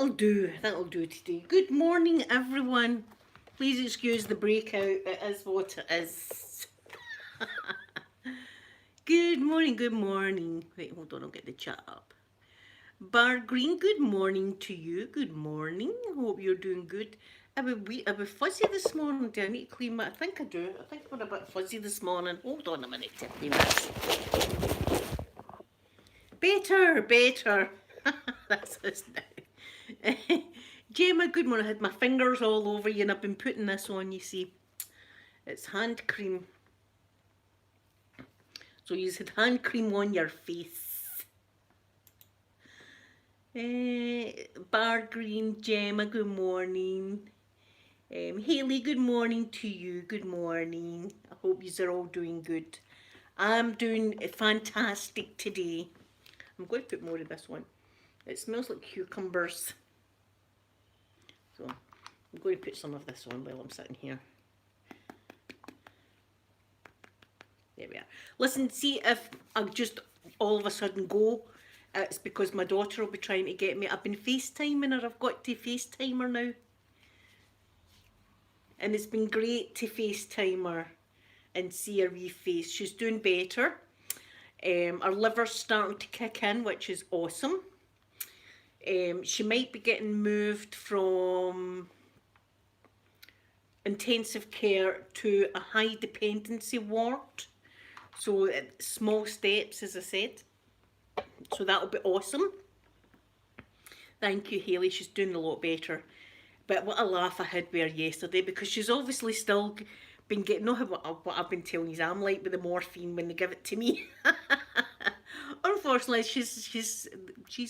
That'll do today. Good morning, everyone. Please excuse the breakout. It is what it is. Good morning, good morning. Wait, hold on, I'll get the chat up. Bar Green, good morning to you. Good morning. Hope you're doing good. I was fuzzy this morning. Do I need to clean my... I think I do. I think I'm a bit fuzzy this morning. Hold on a minute to clean this. Better. That's this now. Gemma, good morning. I had my fingers all over you and I've been putting this on, you see. It's hand cream. So you had hand cream on your face. Bar Green, Gemma, good morning. Hayley, good morning to you. Good morning. I hope you are all doing good. I'm doing fantastic today. I'm going to put more of this one. It smells like cucumbers. So I'm going to put some of this on while I'm sitting here. There we are. Listen, see if I just all of a sudden go. It's because my daughter will be trying to get me. I've been FaceTiming her. I've got to FaceTime her now. And it's been great to FaceTime her and see her wee face. She's doing better. Her liver's starting to kick in, which is awesome. She might be getting moved from intensive care to a high dependency ward. So small steps, as I said. So that'll be awesome. Thank you, Hayley. She's doing a lot better. But what a laugh I had with her yesterday, because she's obviously still been getting, know what I've been telling you I'm like with the morphine when they give it to me. Unfortunately, she's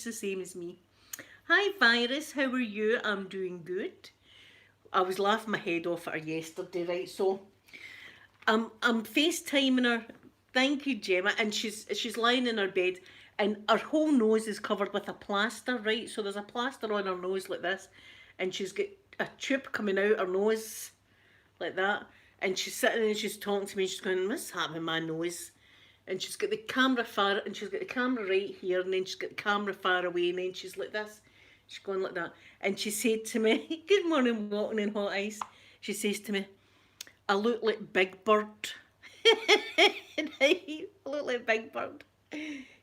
the same as me. Hi Virus, how are you? I'm doing good. I was laughing my head off at her yesterday, right? So I'm FaceTiming her. Thank you, Gemma. And she's lying in her bed and her whole nose is covered with a plaster, right? So there's a plaster on her nose like this, and she's got a tube coming out her nose like that. And she's sitting and she's talking to me. She's going, "What's happening with my nose?" And she's got the camera far, and she's got the camera right here, and then she's got the camera far away, and then she's like this. She's going like that. And she said to me, "Good morning, walking in hot ice." She says to me, "I look like Big Bird." I look like Big Bird.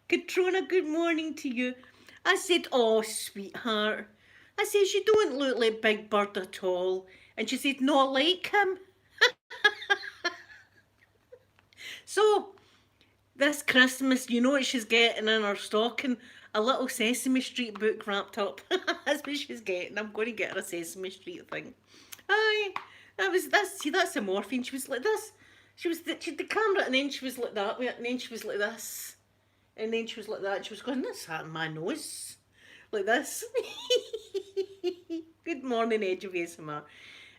Katrona, good morning to you. I said, "Oh, sweetheart." I said, "You don't look like Big Bird at all." And she said, "No, I like him." So, this Christmas, you know what she's getting in her stocking? A little Sesame Street book wrapped up. That's what she's getting. I'm going to get her a Sesame Street thing. Aye, see, that's a Morphine. She was like this. She had the camera, and then she was like that, and then she was like this. And then she was like that, and she was going, "That's happening my nose." Like this. Good morning, Edge of ASMR.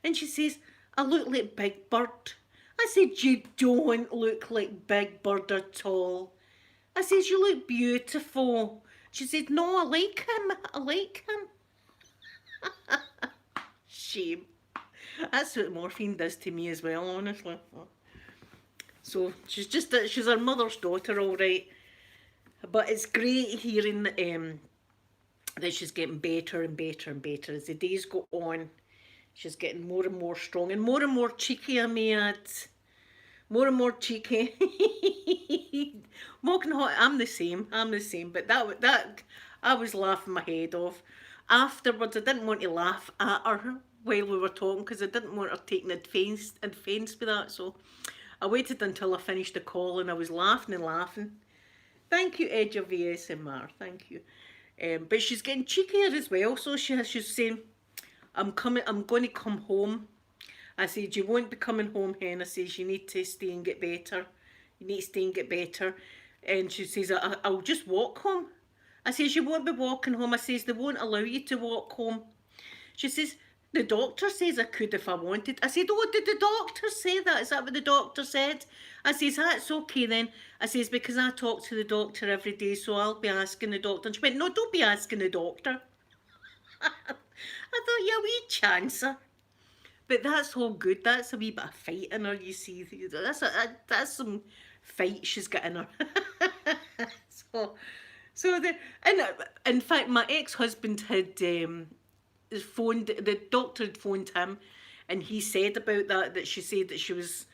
And she says, "I look like Big Bird." I said, "You don't look like Big Bird at all." I said, "You look beautiful." She said, "No, I like him. I like him." Shame. That's what Morphine does to me as well, honestly. So she's her mother's daughter, all right. But it's great hearing that she's getting better and better and better as the days go on. She's getting more and more strong and more cheeky, I may add. More and more cheeky. Mocking hot, I'm the same, but that I was laughing my head off. Afterwards, I didn't want to laugh at her while we were talking because I didn't want her taking offence with that, so I waited until I finished the call and I was laughing and laughing. Thank you, Edge of ASMR, thank you. But she's getting cheekier as well, so she's saying, I'm going to come home." I said, "You won't be coming home, hen." I says, "You need to stay and get better. You need to stay and get better." And she says, I'll just walk home." I says, "You won't be walking home." I says, "They won't allow you to walk home." She says, "The doctor says I could if I wanted." I said, "Oh, did the doctor say that? Is that what the doctor said?" I says, "That's okay then." I says, "Because I talk to the doctor every day, so I'll be asking the doctor." And she went, "No, don't be asking the doctor." I thought, "Yeah, wee chancer." But that's all good. That's a wee bit of fight in her, you see. That's some fight she's got in her. so and in fact, my ex-husband had the doctor had phoned him, and he said about that she said that she was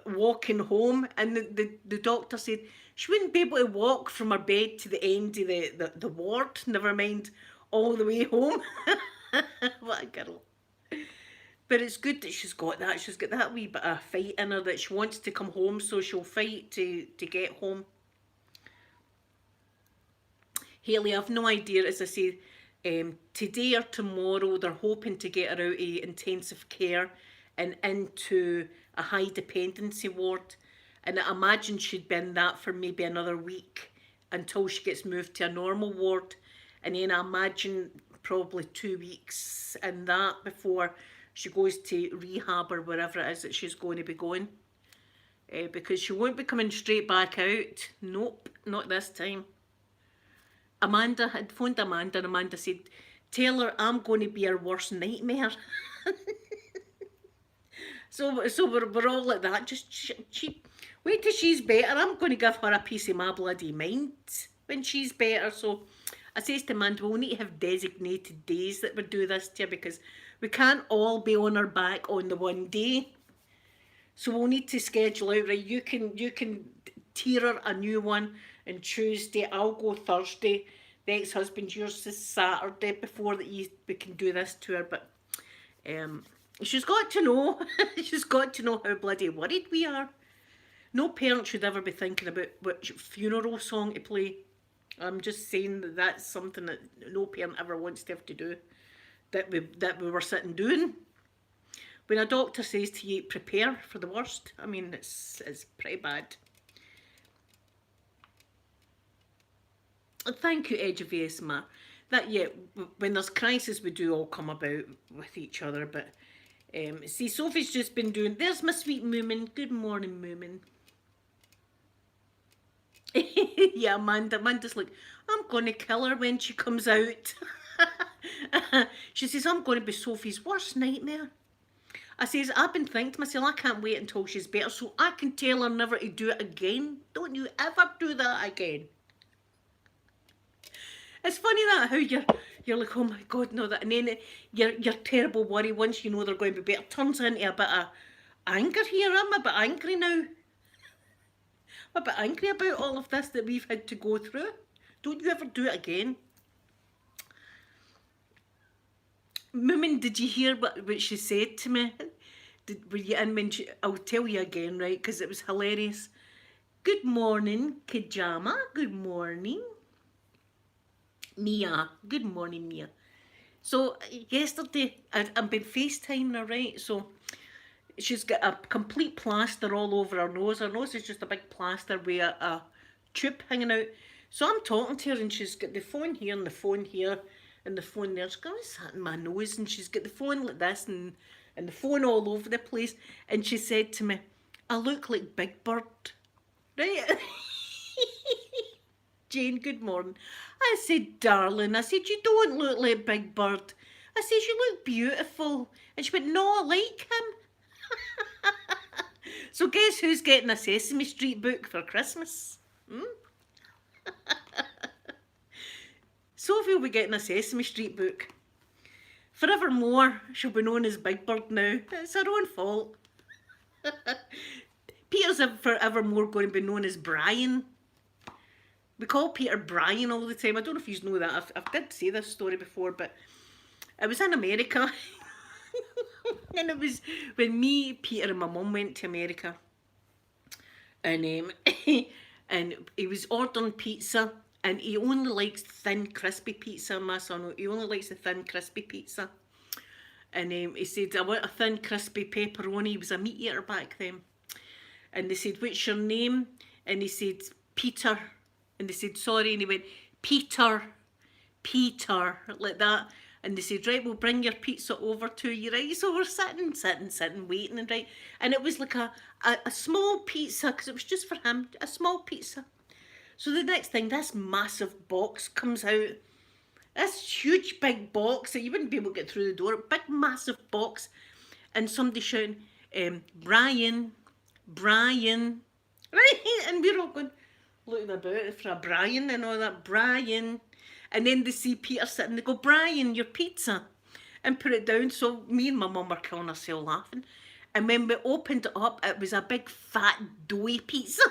walking home, and the doctor said she wouldn't be able to walk from her bed to the end of the ward, never mind all the way home. What a girl. But it's good that she's got that. She's got that wee bit of fight in her that she wants to come home, so she'll fight to get home. Hayley, I've no idea, as I say, today or tomorrow they're hoping to get her out of intensive care and into a high dependency ward. And I imagine she'd been that for maybe another week until she gets moved to a normal ward. And then I imagine probably 2 weeks in that before she goes to rehab or wherever it is that she's going to be going. Because she won't be coming straight back out. Nope, not this time. Amanda had phoned Amanda, and Amanda said, tell her I'm going to be her worst nightmare. So we're all like that. Just she wait till she's better. I'm going to give her a piece of my bloody mind when she's better. So I says to Amanda, we'll need to have designated days that we do this to her, because we can't all be on her back on the one day. So we'll need to schedule out, right? You can tear her a new one on Tuesday. I'll go Thursday. The ex-husband, yours is Saturday, before that we can do this to her. But she's got to know. She's got to know how bloody worried we are. No parent should ever be thinking about which funeral song to play. I'm just saying that that's something that no parent ever wants to have to do. That we were sitting doing. When a doctor says to you, prepare for the worst, I mean, it's pretty bad. Thank you, Edge of ASMR. That, yeah, when there's crisis, we do all come about with each other. But see, Sophie's just been doing, there's my sweet Moomin. Good morning, Moomin. Yeah, Amanda's like, I'm going to kill her when she comes out. She says, I'm going to be Sophie's worst nightmare. I says, I've been thinking to myself, I can't wait until she's better so I can tell her never to do it again. Don't you ever do that again. It's funny that how you're like, oh my God, no, that, and then your terrible worry once you know they're going to be better turns into a bit of anger here. I'm a bit angry now. I'm a bit angry about all of this that we've had to go through. Don't you ever do it again. Moomin, did you hear what she said to me? Were you in when I'll tell you again, right, because it was hilarious. Good morning, Kajama. Good morning. Mia. Good morning, Mia. So yesterday, I've been FaceTiming her, right? So she's got a complete plaster all over her nose. Her nose is just a big plaster with a tube hanging out. So I'm talking to her, and she's got the phone here and the phone here and the phone there. She's got that in my nose, and she's got the phone like this and the phone all over the place. And she said to me, I look like Big Bird. Right? Jane, good morning. I said, darling, I said, you don't look like Big Bird. I said, you look beautiful. And she went, no, I like him. So guess who's getting a Sesame Street book for Christmas? Sophie will be getting a Sesame Street book. Forevermore, she'll be known as Big Bird now. It's her own fault. Peter's forevermore going to be known as Brian. We call Peter Brian all the time. I don't know if you know that. I did say this story before, but I was in America. And it was when me, Peter and my mum went to America. And and he was ordering pizza. And he only likes thin, crispy pizza, my son. He only likes the thin, crispy pizza. And he said, I want a thin, crispy pepperoni. He was a meat eater back then. And they said, what's your name? And he said, Peter. And they said, sorry. And he went, Peter, like that. And they said, right, we'll bring your pizza over to you, right? So we're sitting, waiting, and right. And it was like a small pizza, because it was just for him, a small pizza. So the next thing, this massive box comes out. This huge big box that you wouldn't be able to get through the door. Big massive box. And somebody shouting, Brian. Right? And we're all going, looking about for a Brian and all that. Brian. And then they see Peter sitting, they go, Brian, your pizza. and put it down. So me and my mum were killing ourselves laughing. And when we opened it up, it was a big fat doughy pizza.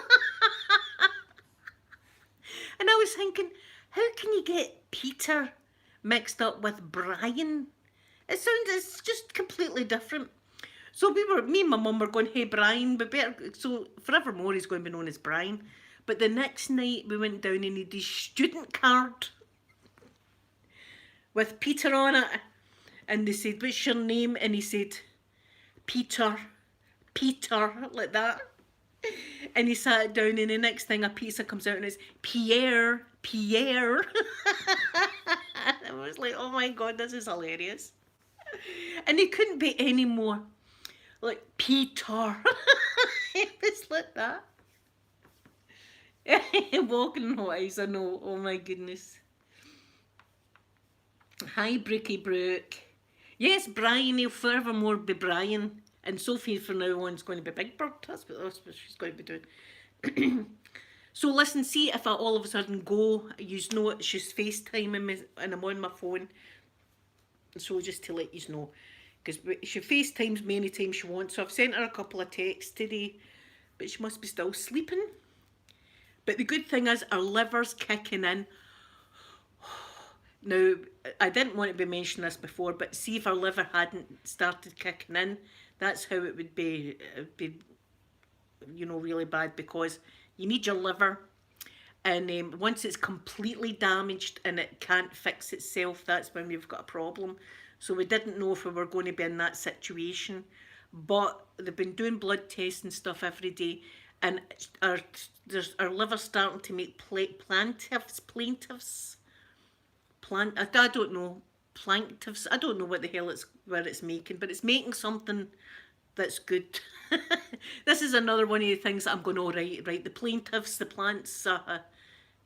And I was thinking, how can you get Peter mixed up with Brian? It's just completely different. So me and my mum were going, hey Brian, we better, so forevermore he's going to be known as Brian. But the next night we went down and he had his student card with Peter on it. And they said, what's your name? And he said, Peter, like that. And he sat down and the next thing a pizza comes out and it's Pierre. I was like, oh my God, this is hilarious. And he couldn't be any more like Peter. It was like that. Walking on hot ice, I know. Oh my goodness. Hi, Brookie Brook. Yes, Brian, he'll forevermore be Brian. And Sophie from now on is going to be Big Bird. That's what she's going to be doing. So listen, see if I all of a sudden go, you know she's FaceTiming me and I'm on my phone. So just to let you know. Because she FaceTimes me anytime she wants. So I've sent her a couple of texts today. But she must be still sleeping. But the good thing is our liver's kicking in. Now, I didn't want to be mentioning this before, but see if our liver hadn't started kicking in, that's how it would be, you know, really bad, because you need your liver, and once it's completely damaged and it can't fix itself, that's when we've got a problem. So we didn't know if we were going to be in that situation, but they've been doing blood tests and stuff every day, and our liver's starting to make plaintiffs. I don't know, plaintiffs, I don't know what the hell where it's making, but it's making something that's good. This is another one of the things that I'm going, oh right, the plaintiffs, the plants,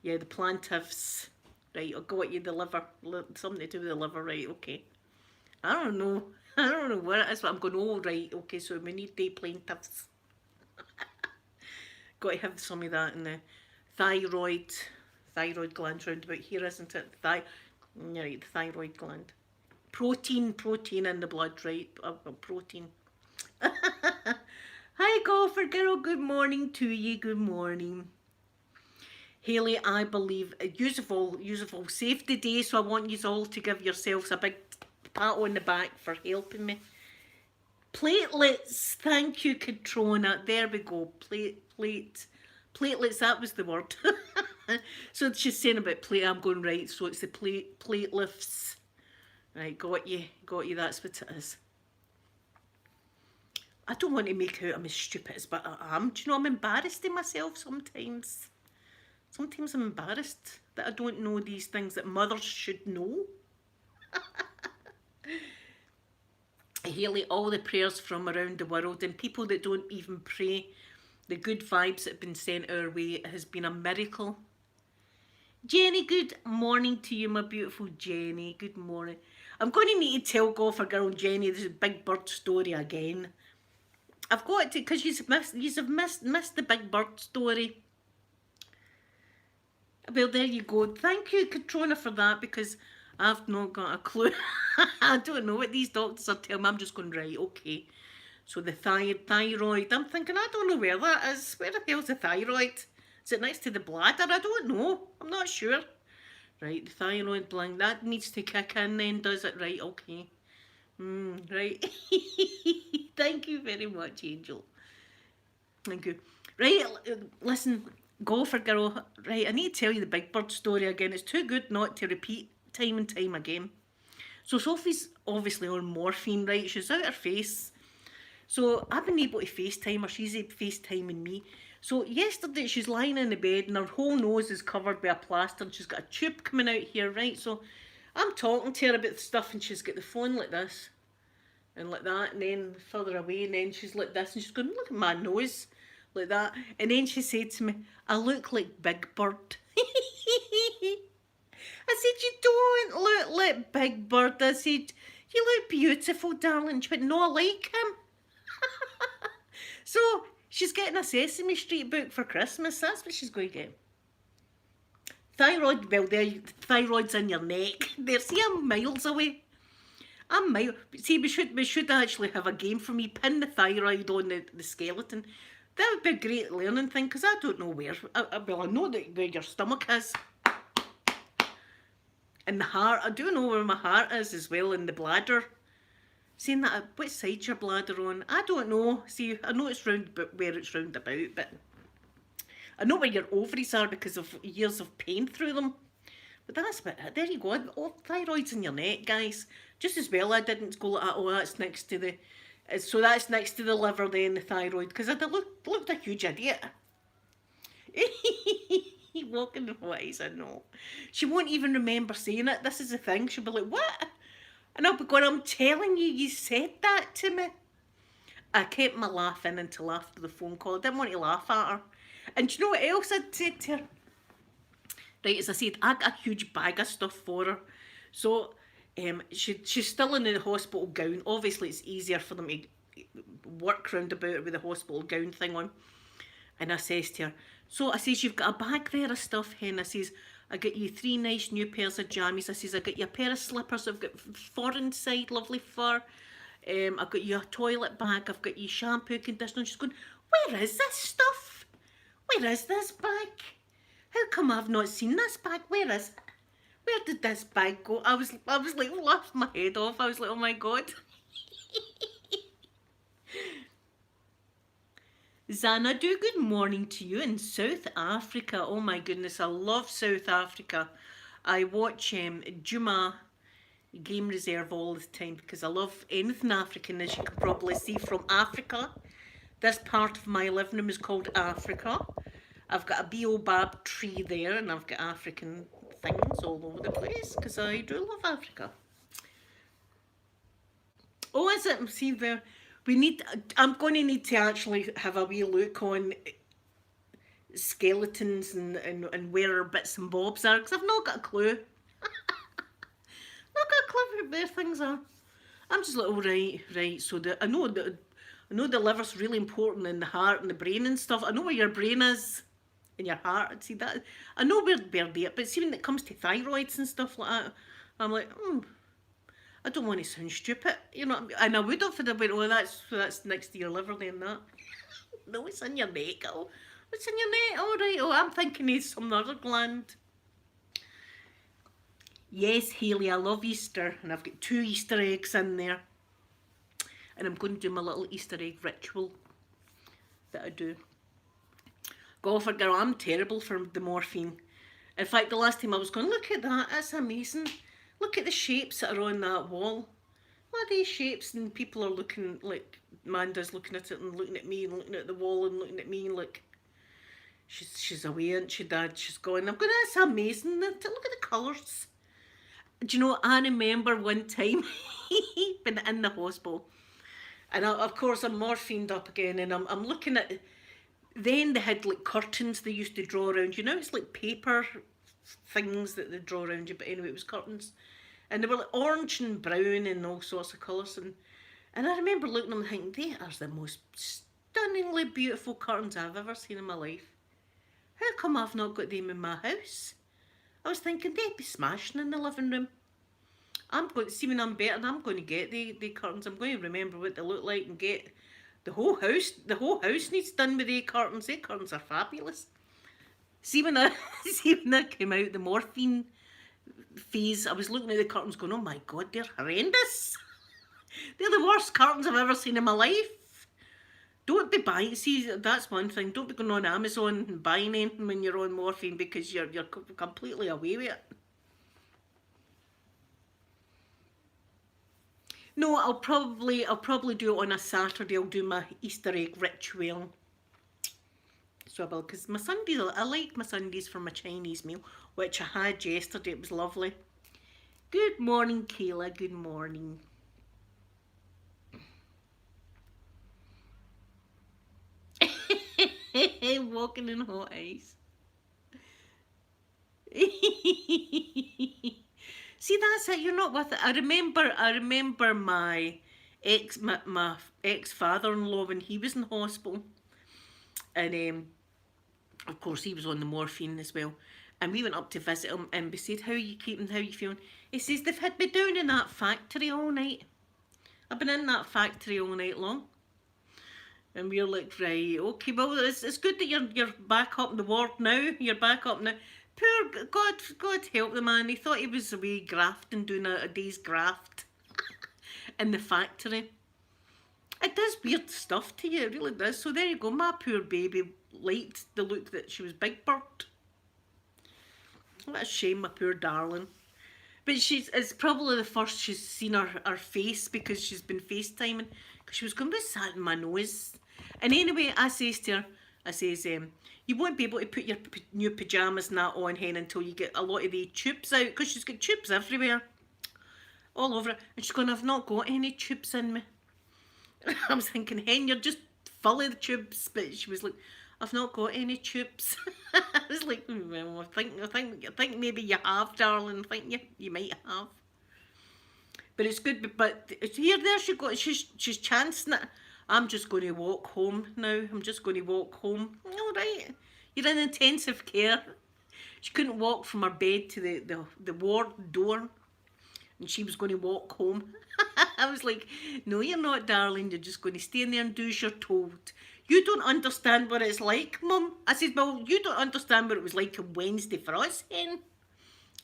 yeah, the plaintiffs, right, I'll go at you, the liver, something to do with the liver, right, okay. I don't know what it is, but I'm going, oh right, okay, so we need the plaintiffs. Got to have some of that in the thyroid gland round about here, isn't it? Right, the thyroid gland. Protein in the blood, right? Protein. Hi, golfer girl. Good morning to you. Good morning. Haley, I believe use of all saved the day, so I want you all to give yourselves a big pat on the back for helping me. Platelets. Thank you, Katrona. There we go. Platelets, that was the word. So she's saying about plate, I'm going right, so it's the platelets. Right, got you, that's what it is. I don't want to make out I'm as stupid as but I am. Do you know, I'm embarrassed in myself sometimes. Sometimes I'm embarrassed that I don't know these things that mothers should know. Haley, all the prayers from around the world and people that don't even pray, the good vibes that have been sent our way, it has been a miracle. Jenny, good morning to you, my beautiful Jenny. Good morning. I'm going to need to tell golfer girl Jenny this Big Bird story again. I've got to, because you've missed the Big Bird story. Well, there you go. Thank you, Katrona, for that, because I've not got a clue. I don't know what these doctors are telling me. I'm just going, right, okay. So the thyroid, I'm thinking, I don't know where that is. Where the hell's the thyroid? Is it next to the bladder? I don't know. I'm not sure. Right, the thyroid gland, that needs to kick in then, does it? Right, okay. Right. Thank you very much, Angel. Thank you. Right, listen, golfer girl. Right, I need to tell you the Big Bird story again. It's too good not to repeat time and time again. So Sophie's obviously on morphine, right? She's out her face. So I've been able to FaceTime her. She's FaceTiming me. So yesterday she's lying in the bed and her whole nose is covered by a plaster and she's got a tube coming out here, right? So I'm talking to her about the stuff and she's got the phone like this and like that, and then further away, and then she's like this and she's going, look at my nose, like that. And then she said to me, I look like Big Bird. I said, you don't look like Big Bird. I said, you look beautiful, darling. She went, no, I like him. So she's getting a Sesame Street book for Christmas. That's what she's going to get. Thyroid, well, thyroid's in your neck. There, see, I'm miles away. I'm mild. See, we should actually have a game for me. Pin the thyroid on the skeleton. That would be a great learning thing because I don't know where. Well, I know that where your stomach is and the heart. I do know where my heart is as well, and the bladder. Saying that, what side's your bladder on? I don't know. See, I know it's round about where it's round about, but I know where your ovaries are because of years of pain through them. But that's about it. There you go. Oh, thyroid's in your neck, guys. Just as well I didn't go like that. Oh, that's next to the... So that's next to the liver then, the thyroid. Because I looked a huge idiot. Walking in eyes, I know. She won't even remember saying it. This is the thing. She'll be like, what? And I'll be going, I'm telling you, you said that to me. I kept my laugh in until after the phone call. I didn't want to laugh at her. And do you know what else I'd said to her? Right, as I said, I got a huge bag of stuff for her. So she's still in the hospital gown. Obviously, it's easier for them to work round about her with the hospital gown thing on. And I says to her, so I says, you've got a bag there of stuff, hen. I says, I got you 3 nice new pairs of jammies. I says, I got you a pair of slippers. I've got fur inside, lovely fur. I've got you a toilet bag. I've got you shampoo, conditioner. And she's going, where is this stuff? Where is this bag? How come I've not seen this bag? Where is it? Where did this bag go? I was like laughing my head off. I was like, oh my God. Xanadu, good morning to you in South Africa. Oh my goodness, I love South Africa. I watch Juma Game Reserve all the time because I love anything African, as you can probably see from Africa. This part of my living room is called Africa. I've got a baobab tree there and I've got African things all over the place because I do love Africa. Oh, is it? See there. I'm going to need to actually have a wee look on skeletons and where bits and bobs are because I've not got a clue. Not got a clue where things are. I'm just like, oh right. So I know the liver's really important in the heart and the brain and stuff. I know where your brain is and your heart. See that? I know where they are, but see when it comes to thyroids and stuff like that, I'm like, I don't want to sound stupid, you know. And I would have if I went, oh, that's next to your liver then that. No, it's in your neck. Oh, it's in your neck. All right. Oh, I'm thinking it's some other gland. Yes, Hayley, I love Easter, and I've got 2 Easter eggs in there. And I'm going to do my little Easter egg ritual that I do. God, girl, I'm terrible for the morphine. In fact, the last time I was going, look at that, that's amazing. Look at the shapes that are on that wall. What are these shapes? And people are looking, like, Amanda's looking at it and looking at me and looking at the wall and looking at me like, she's away, isn't she, Dad? She's going, I'm going, that's amazing. Look at the colours. Do you know, I remember one time being in the hospital. And of course, I'm morphined up again and I'm looking at, then they had like curtains they used to draw around. You know, it's like paper things that they draw around you, but anyway, it was curtains. And they were like orange and brown and all sorts of colours. And I remember looking at them and thinking, they are the most stunningly beautiful curtains I've ever seen in my life. How come I've not got them in my house? I was thinking they'd be smashing in the living room. I'm going to see when I'm better and I'm going to get the curtains. I'm going to remember what they look like and get the whole house. The whole house needs done with the curtains. The curtains are fabulous. See when I came out the morphine phase, I was looking at the curtains going, oh my God, they're horrendous. They're the worst curtains I've ever seen in my life. Don't be buying, see, that's one thing. Don't be going on Amazon and buying anything when you're on morphine because you're completely away with it. No, I'll probably do it on a Saturday. I'll do my Easter egg ritual. So I will, because my Sundays, I like my Sundays for my Chinese meal, which I had yesterday. It was lovely. Good morning, Kayla. Good morning. Walking in hot ice. See, that's it. You're not with it. I remember my ex father-in-law when he was in hospital, and of course he was on the morphine as well. And we went up to visit him and we said, how are you keeping, how are you feeling? He says, they've had me down in that factory all night. I've been in that factory all night long. And we're like, right, okay, well, it's good that you're back up in the ward now. You're back up now. Poor God help the man. He thought he was away grafting, doing a day's graft in the factory. It does weird stuff to you, it really does. So there you go, my poor baby liked the look that she was Big Bird. What a shame, my poor darling. But it's probably the first she's seen her face because she's been FaceTiming. Because she was going, what's that in my nose? And anyway, I says to her, I says, you won't be able to put your new pyjamas and that on, hen, until you get a lot of the tubes out. Because she's got tubes everywhere. All over her. And she's going, I've not got any tubes in me. I was thinking, hen, you're just full of the tubes. But she was like, I've not got any tubes. I was like, well, I think maybe you have, darling. I think you might have. But it's good. But here, there she got. She's chancing it. I'm just going to walk home now. I'm just going to walk home. All right. You're in intensive care. She couldn't walk from her bed to the ward door. And she was going to walk home. I was like, no, you're not, darling. You're just going to stay in there and do as you're told. You don't understand what it's like, Mum. I said, well, you don't understand what it was like on Wednesday for us, hen.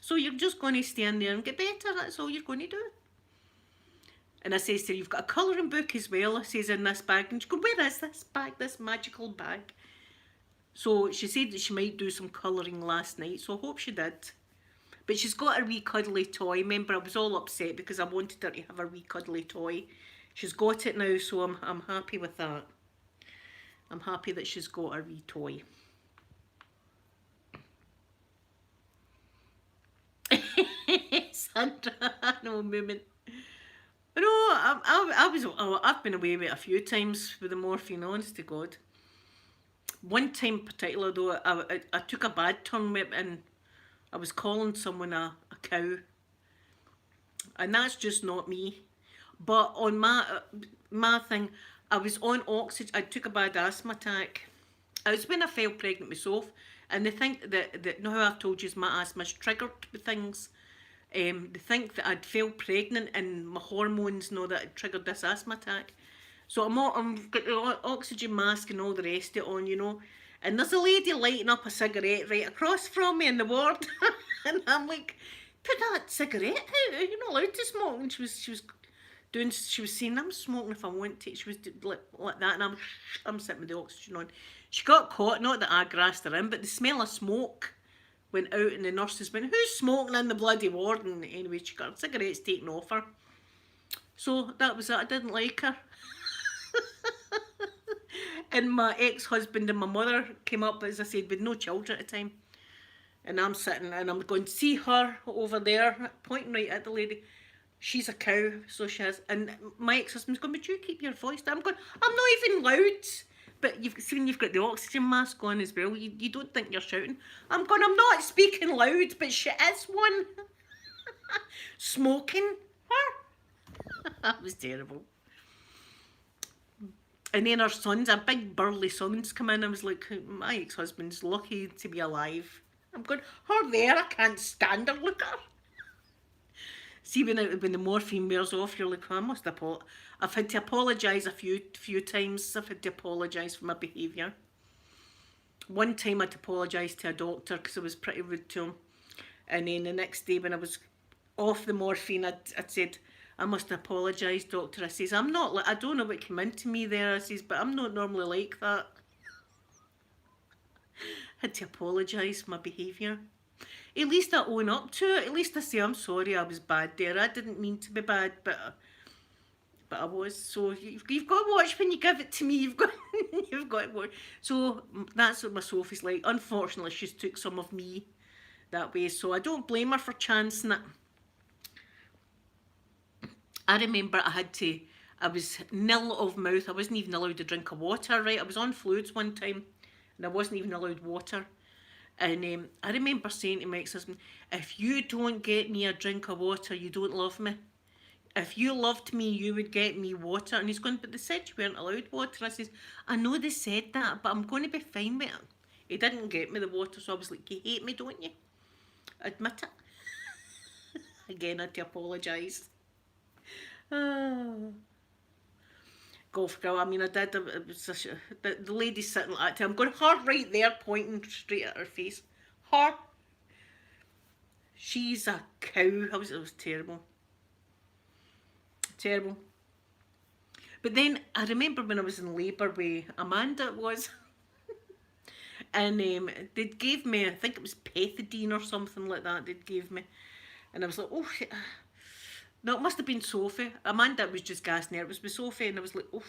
So you're just going to stay in there and get better. That's all you're going to do. And I says to her, you've got a colouring book as well, I says, in this bag. And she goes, where is this bag, this magical bag? So she said that she might do some colouring last night, so I hope she did. But she's got a wee cuddly toy. Remember, I was all upset because I wanted her to have a wee cuddly toy. She's got it now, so I'm happy with that. I'm happy that she's got a wee toy. Sandra, no movement. No, I've been away with it a few times with the morphine, honest to God. One time in particular, though, I took a bad turn with it and I was calling someone a cow. And that's just not me. But on my thing, I was on oxygen. I took a bad asthma attack. It was when I fell pregnant myself. And they think that now I've told you my asthma's triggered with things. They think that I'd fell pregnant and my hormones know that it triggered this asthma attack. So I'm got the oxygen mask and all the rest of it on, you know. And there's a lady lighting up a cigarette right across from me in the ward. And I'm like, put that cigarette out, you're not allowed to smoke. And she was saying, I'm smoking if I want to. She was like that, and I'm sitting with the oxygen on. She got caught, not that I grassed her in, but the smell of smoke went out and the nurses went, who's smoking in the bloody ward? And anyway, she got her cigarettes taken off her. So that was it, I didn't like her. And my ex-husband and my mother came up, as I said, with no children at the time. And I'm sitting and I'm going to see her over there, pointing right at the lady. She's a cow, so she has. And my ex-husband's going, would you keep your voice down? I'm going, I'm not even loud. But when you've got the oxygen mask on as well, you don't think you're shouting. I'm going, I'm not speaking loud, but she is one. Smoking her. That was terrible. And then her sons, a big burly sons, come in. I was like, my ex-husband's lucky to be alive. I'm going, her there, I can't stand her, look at her. See, when the morphine wears off, you're like, oh, I've had to apologise a few times. I've had to apologise for my behaviour. One time I had to apologise to a doctor because I was pretty rude to him. And then the next day when I was off the morphine, I'd said, I must apologise, doctor. I says, I don't know what came into me there. I says, but I'm not normally like that. Had to apologise for my behaviour. At least I own up to it. At least I say, I'm sorry, I was bad there. I didn't mean to be bad, but I was. So you've got to watch when you give it to me. You've got to watch. So that's what my Sophie's like. Unfortunately, she's took some of me that way. So I don't blame her for chancing it. I remember I was nil of mouth. I wasn't even allowed to drink a water, right? I was on fluids one time and I wasn't even allowed water. And I remember saying to my ex-husband, if you don't get me a drink of water, you don't love me. If you loved me, you would get me water. And he's going, but they said you weren't allowed water. I says, I know they said that, but I'm going to be fine with it. He didn't get me the water, so I was like, you hate me, don't you? Admit it. Again, I had to apologise. Oh. Golf girl, I mean, I did, it was such a, the lady sitting like that, I'm going, her right there, pointing straight at her face. Her. She's a cow. It was terrible. Terrible. But then I remember when I was in labour with Amanda, it was, and they gave me, I think it was pethidine or something like that, they'd gave me. And I was like, oh, no, it must have been Sophie. Amanda was just gas nervous with Sophie, and I was like, oh,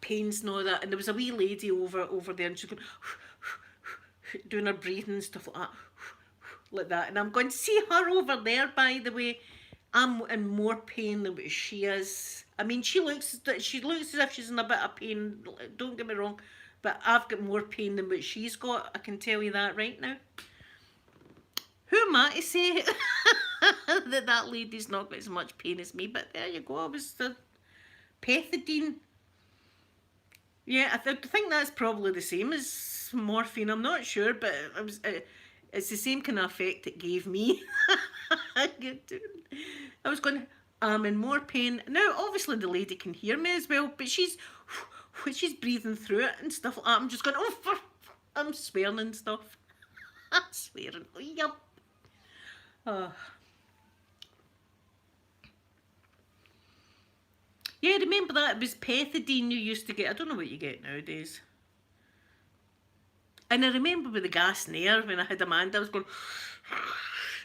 pains and all that. And there was a wee lady over there, and she was going, doing her breathing and stuff like that. And I'm going, see her over there, by the way. I'm in more pain than what she is. I mean, she looks as if she's in a bit of pain, don't get me wrong, but I've got more pain than what she's got, I can tell you that right now. Who am I to say that lady's not got as much pain as me, but there you go, I was the pethidine. Yeah, I think that's probably the same as morphine, I'm not sure, but it's the same kind of effect it gave me. I was going, I'm in more pain. Now, obviously the lady can hear me as well, but she's breathing through it and stuff like that. I'm just going, oh, I'm swearing and stuff. I'm swearing. Oh, yep. Oh. Yeah, remember that? It was pethidine you used to get. I don't know what you get nowadays. And I remember with the gas and air, when I had Amanda, I was going,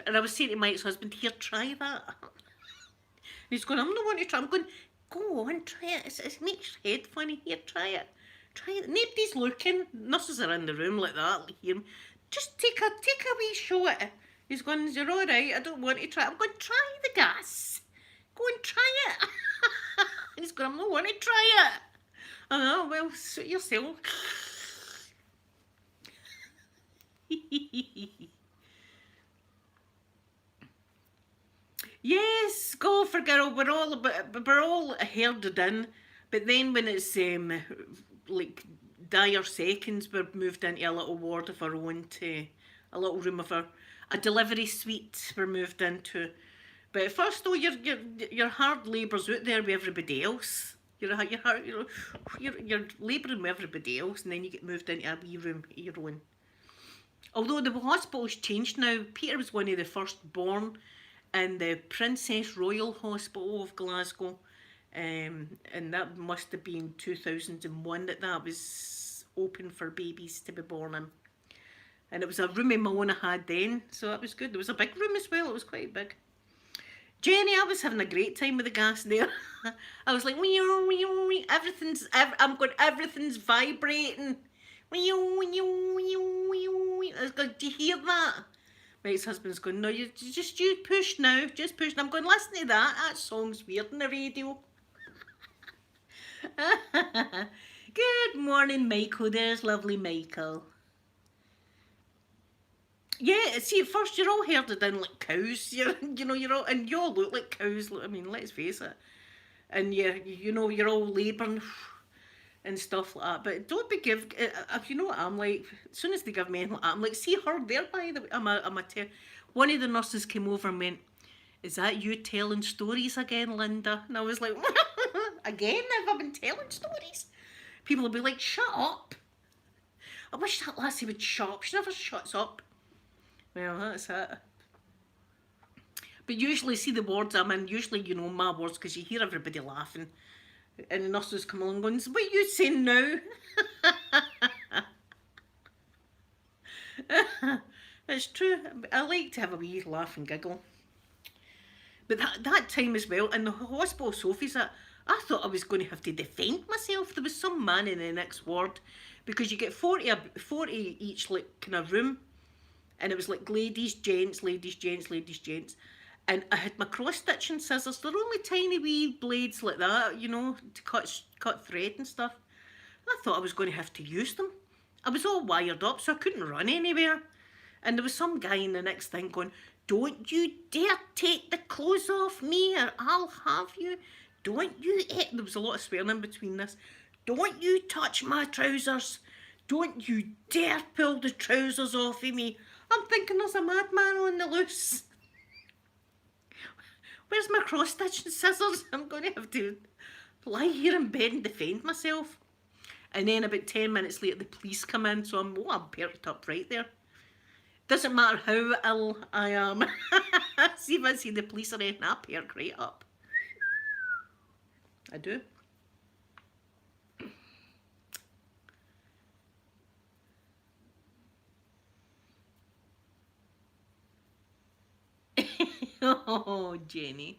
and I was saying to Mike's husband, here, try that. And he's going, I'm not wanting to try. I'm going, go on, try it. It makes your head funny. Here, try it. Try it. Nobody's looking. Nurses are in the room like that. Like, hear him. Just take a wee shot. He's going, you're all right. I don't want to try it. I'm going, try the gas. Go and try it. And he's going, I'm not wanting to try it. Oh, well, suit yourself. Yes, go for girl. We're all herded in, but then when it's like dire seconds, we're moved into a little ward of our own, to a little room of a delivery suite we're moved into. But at first, though, your hard labour's out there with everybody else. You're labouring with everybody else, and then you get moved into a wee room of your own. Although the hospital's changed now. Peter was one of the first born in the Princess Royal Hospital of Glasgow, and that must have been 2001 that was open for babies to be born in. And it was a room of my own I had then, so that was good. There was a big room as well, it was quite big. Jenny, I was having a great time with the gas there. I was like, everything's vibrating. I was going, do you hear that? My ex-husband's going, no, you push now, just push. And I'm going, listen to that, that song's weird on the radio. Good morning, Michael. There's lovely Michael. Yeah, see, at first you're all herded in like cows. You're all, and you all look like cows. I mean, let's face it. And you're all labouring and stuff like that. But don't be if you know what I'm like, as soon as they give me anything like that, I'm like, see her there, by the way, one of the nurses came over and went, is that you telling stories again, Linda? And I was like, again, have I been telling stories? People will be like, shut up. I wish that lassie would shut up. She never shuts up. Well, that's it. But usually, see the wards I'm in, usually, my wards, because you hear everybody laughing. And the nurses come along going, what are you saying now? It's true. I like to have a wee laugh and giggle. But that time as well, in the hospital sofas, I thought I was going to have to defend myself. There was some man in the next ward, because you get 40 each like kind of room. And it was like ladies, gents, ladies, gents, ladies, gents. And I had my cross-stitching scissors. They're only tiny wee blades like that, to cut thread and stuff. I thought I was going to have to use them. I was all wired up, so I couldn't run anywhere. And there was some guy in the next thing going, don't you dare take the clothes off me or I'll have you. Don't you... There was a lot of swearing in between this. Don't you touch my trousers. Don't you dare pull the trousers off of me. I'm thinking there's a madman on the loose. Where's my cross-stitching scissors? I'm going to have to lie here in bed and defend myself. And then about 10 minutes later, the police come in, so I'm perked up right there. Doesn't matter how ill I am. See if I see the police or anything, I perk right up. I do. Oh, Jenny.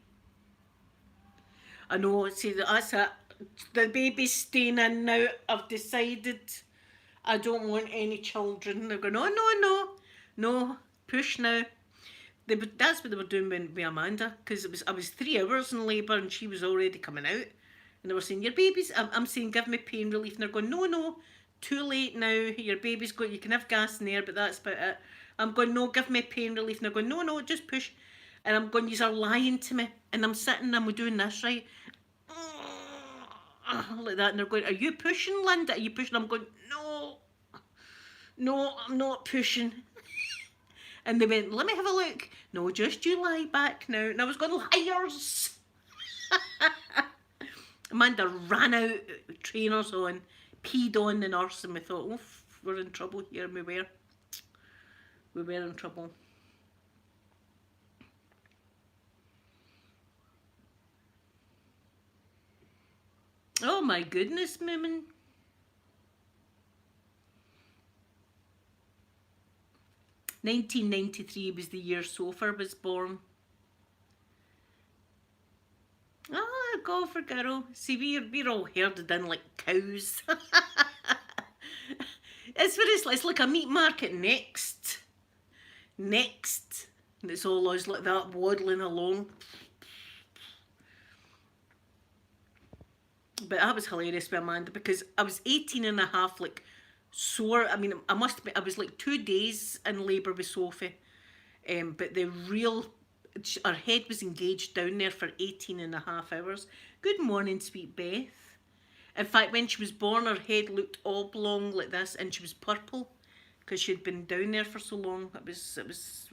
I know, see, that's it. The baby's staying in now. I've decided I don't want any children. They're going, no, push now. That's what they were doing with Amanda, because I was 3 hours in labour and she was already coming out. And they were saying, your baby's, I'm saying, give me pain relief. And they're going, no, too late now. Your baby's got, you can have gas in there, but that's about it. I'm going, no, give me pain relief. And they're going, no, just push. And I'm going, you're lying to me. And I'm sitting and we're doing this, right? Like that. And they're going, are you pushing, Linda? Are you pushing? I'm going, no, I'm not pushing. And they went, let me have a look. No, just you lie back now. And I was going, liars. Amanda ran out, trainers on, peed on the nurse, and we thought, oh, we're in trouble here. And we were in trouble. Oh my goodness, Moomin. (1993) was the year Sophia was born. Ah, go for girl. See, we're all herded in like cows. It's like a meat market next. And it's all us like that waddling along. But that was hilarious with Amanda because I was 18 and a half, like sore. I mean, I was like 2 days in labour with Sophie. But her head was engaged down there for 18 and a half hours. Good morning, sweet Beth. In fact, when she was born, her head looked oblong like this and she was purple because she'd been down there for so long. It was,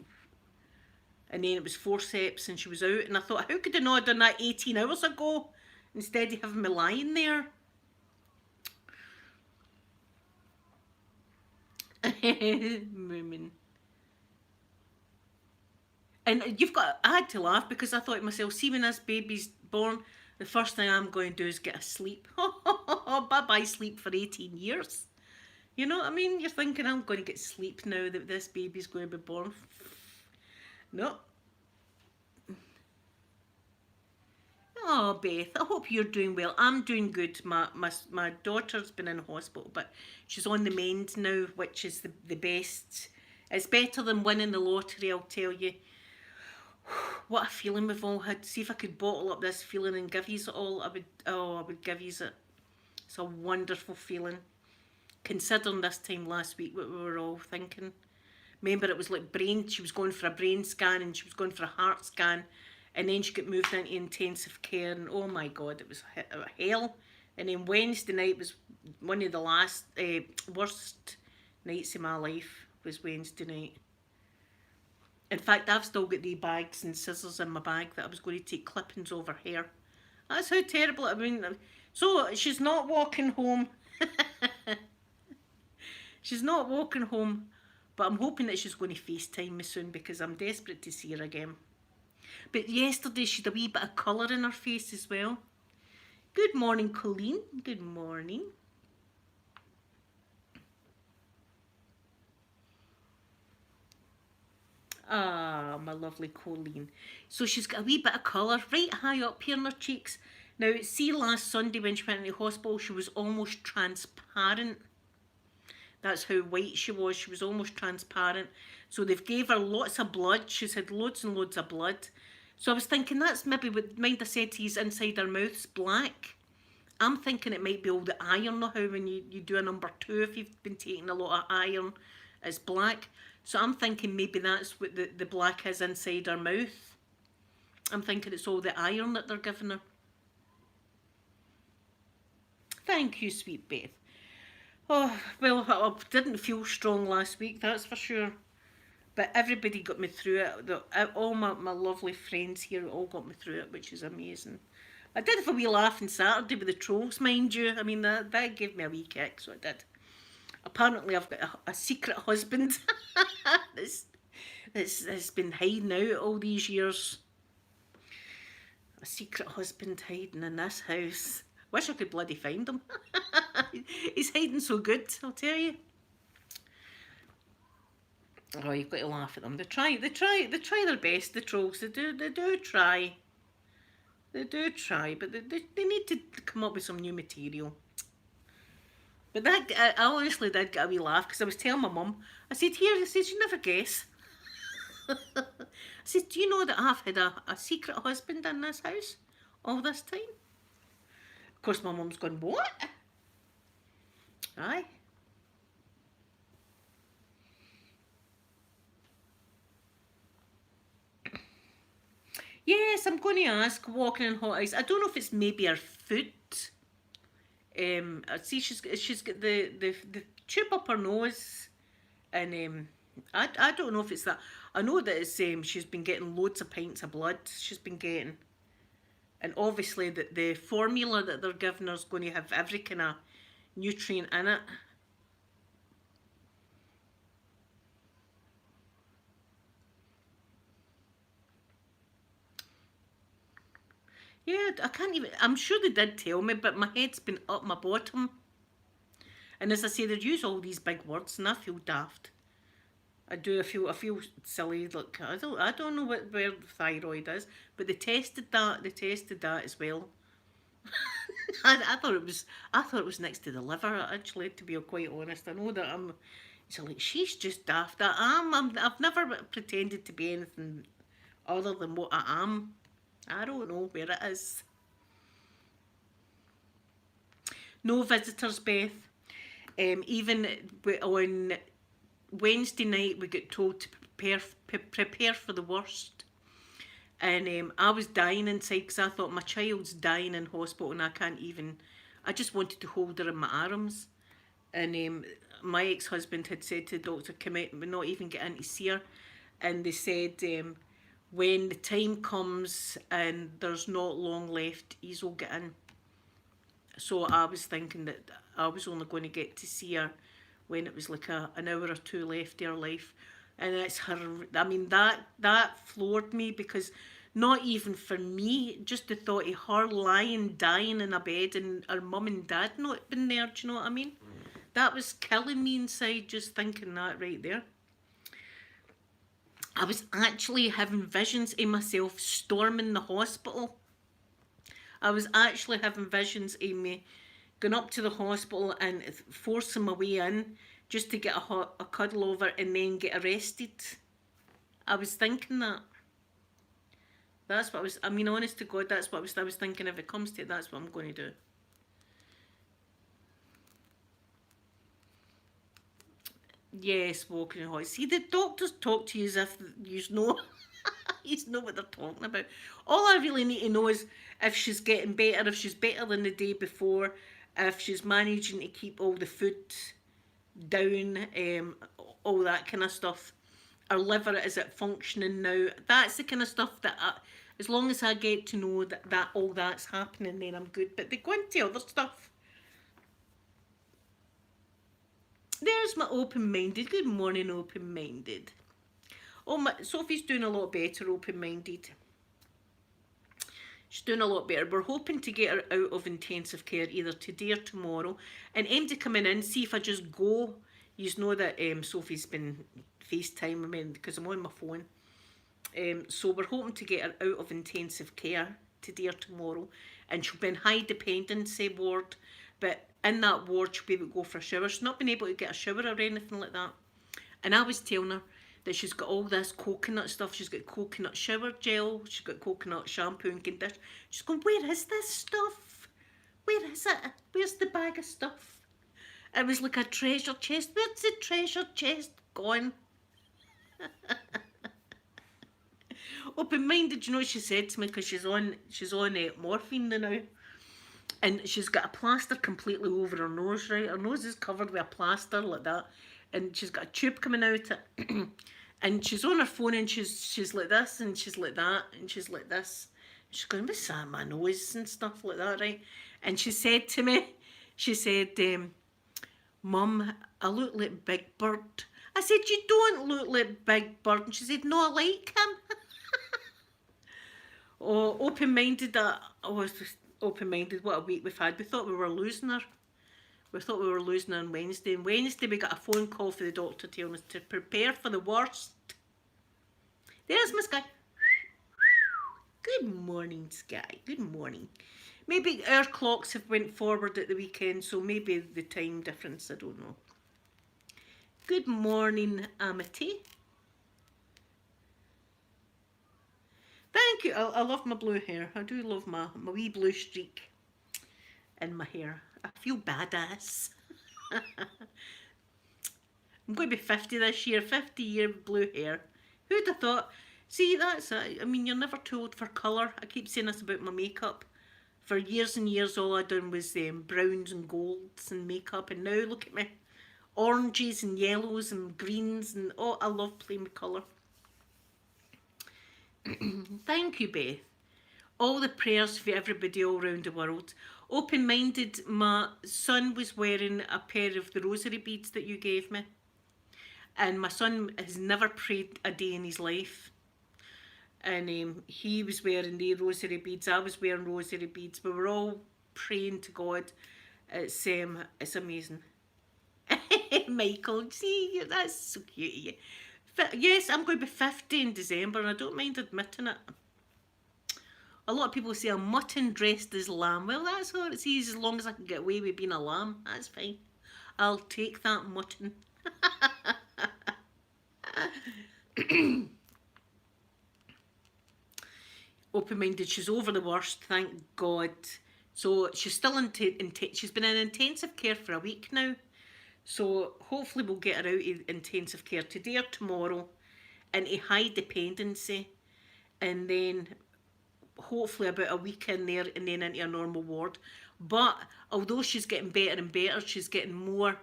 and then it was forceps and she was out. And I thought, how could I not have done that 18 hours ago instead of having me lying there? Moomin. And I had to laugh because I thought to myself, see when this baby's born, the first thing I'm going to do is get a sleep. Bye-bye sleep for 18 years. You know what I mean? You're thinking, I'm going to get sleep now that this baby's going to be born. No. Oh, Beth, I hope you're doing well. I'm doing good. My daughter's been in hospital, but she's on the mend now, which is the best. It's better than winning the lottery, I'll tell you. What a feeling we've all had. See if I could bottle up this feeling and give yous it all. I would give yous it. It's a wonderful feeling. Considering this time last week what we were all thinking. Remember, it was like she was going for a brain scan and she was going for a heart scan. And then she got moved into intensive care, and oh my God, it was hell. And then Wednesday night was one of the last, worst nights of my life, was Wednesday night. In fact, I've still got the bags and scissors in my bag that I was going to take clippings of her hair. That's how terrible, I mean, so she's not walking home. She's not walking home, but I'm hoping that she's going to FaceTime me soon because I'm desperate to see her again. But yesterday she had a wee bit of colour in her face as well. Good morning, Colleen. Good morning. Ah, my lovely Colleen. So she's got a wee bit of colour right high up here in her cheeks. Now, see last Sunday when she went into hospital, she was almost transparent. That's how white she was. She was almost transparent. So they've gave her lots of blood. She's had loads and loads of blood. So I was thinking that's maybe what mind I said to you inside her mouth's black. I'm thinking it might be all the iron, how when you do a number 2, if you've been taking a lot of iron, it's black. So I'm thinking maybe that's what the black is inside her mouth. I'm thinking it's all the iron that they're giving her. Thank you, sweet Beth. Oh, well, I didn't feel strong last week, that's for sure. But everybody got me through it. All my lovely friends here all got me through it, which is amazing. I did have a wee laugh on Saturday with the trolls, mind you. I mean, that gave me a wee kick, so it did. Apparently, I've got a secret husband that's been hiding out all these years. A secret husband hiding in this house. Wish I could bloody find him. He's hiding so good, I'll tell you. Oh, you've got to laugh at them. They try their best. The trolls. They do try. They do try, but they need to come up with some new material. But that I honestly did get a wee laugh because I was telling my mum. I said, "Here," I said, "you never guess." I said, "Do you know that I've had a secret husband in this house all this time?" Of course, my mum's gone, "What?" Aye. Yes, I'm going to ask walking in hot ice. I don't know if it's maybe her foot. I see she's got the tube up her nose, and I don't know if it's that. I know that it's she's been getting loads of pints of blood. She's been getting, and obviously the formula that they're giving her is going to have every kind of nutrient in it. Yeah, I can't even. I'm sure they did tell me, but my head's been up my bottom. And as I say, they use all these big words, and I feel daft. I do. I feel silly. Look, I don't know where the thyroid is, but they tested that. They tested that as well. I thought it was. I thought it was next to the liver. Actually, to be quite honest, I know that I'm. So like, she's just daft. I've never pretended to be anything other than what I am. I don't know where it is. No visitors, Beth. Even on Wednesday night, we got told to prepare for the worst. And I was dying inside because I thought my child's dying in hospital and I can't even. I just wanted to hold her in my arms. And my ex-husband had said to the doctor, "Come out, not even get in to see her." And they said, when the time comes and there's not long left, he's will get in. So I was thinking that I was only going to get to see her when it was like an hour or two left of her life. And it's her. I mean, that floored me because not even for me, just the thought of her lying, dying in a bed and her mum and dad not been there, do you know what I mean? That was killing me inside just thinking that right there. I was actually having visions of myself storming the hospital. I was actually having visions of me going up to the hospital and forcing my way in just to get a cuddle over and then get arrested. I was thinking that. That's what I was. I mean, honest to God, that's what I was thinking. If it comes to it, that's what I'm going to do. Yes, walking in hot. See, the doctors talk to you as if you know, you know what they're talking about. All I really need to know is if she's getting better, if she's better than the day before, if she's managing to keep all the food down, all that kind of stuff. Her liver, is it functioning now? That's the kind of stuff that, as long as I get to know that all that's happening, then I'm good. But they go into other stuff. There's my open-minded. Good morning, open-minded. Oh, Sophie's doing a lot better, open-minded. She's doing a lot better. We're hoping to get her out of intensive care either today or tomorrow. And MD coming in, see if I just go. You know that Sophie's been FaceTime me because I'm on my phone. So we're hoping to get her out of intensive care today or tomorrow. And she'll be in high dependency ward. But in that ward, she'll be able to go for a shower. She's not been able to get a shower or anything like that. And I was telling her that she's got all this coconut stuff. She's got coconut shower gel. She's got coconut shampoo and conditioner. She's going, where is this stuff? Where is it? Where's the bag of stuff? It was like a treasure chest. Where's the treasure chest gone? Open-minded, you know what she said to me because she's on morphine now. And she's got a plaster completely over her nose, right? Her nose is covered with a plaster like that. And she's got a tube coming out it. And she's on her phone and she's like this and she's like that and she's like this. She's going, what's that in my nose and stuff like that, right? And she said to me, she said, Mum, I look like Big Bird. I said, you don't look like Big Bird. And she said, no, I like him. Oh, open-minded, open-minded, what a week we've had. We thought we were losing her. We thought we were losing her on Wednesday. And Wednesday we got a phone call for the doctor telling us to prepare for the worst. There's my Sky. Good morning, Sky. Good morning. Maybe our clocks have went forward at the weekend, so maybe the time difference, I don't know. Good morning, Amity. Thank you. I love my blue hair. I do love my wee blue streak in my hair. I feel badass. I'm going to be 50 this year. 50-year blue hair. Who'd have thought? See, that's it. I mean, you're never too old for colour. I keep saying this about my makeup. For years and years, all I done was browns and golds and makeup. And now, look at me. Oranges and yellows and greens. And oh, I love playing with colour. Thank you, Beth. All the prayers for everybody all around the world. Open-minded, my son was wearing a pair of the rosary beads that you gave me. And my son has never prayed a day in his life. And he was wearing the rosary beads. I was wearing rosary beads. We were all praying to God. It's amazing. Michael, see, that's so cute of you. Yes, I'm going to be 50 in December and I don't mind admitting it. A lot of people say I'm mutton dressed as lamb. Well, that's all it says, as long as I can get away with being a lamb. That's fine. I'll take that mutton. Open-minded, she's over the worst, thank God. So she's still she's been in intensive care for a week now. So hopefully we'll get her out of intensive care today or tomorrow into high dependency, and then hopefully about a week in there and then into a normal ward. But although she's getting better and better, she's getting more,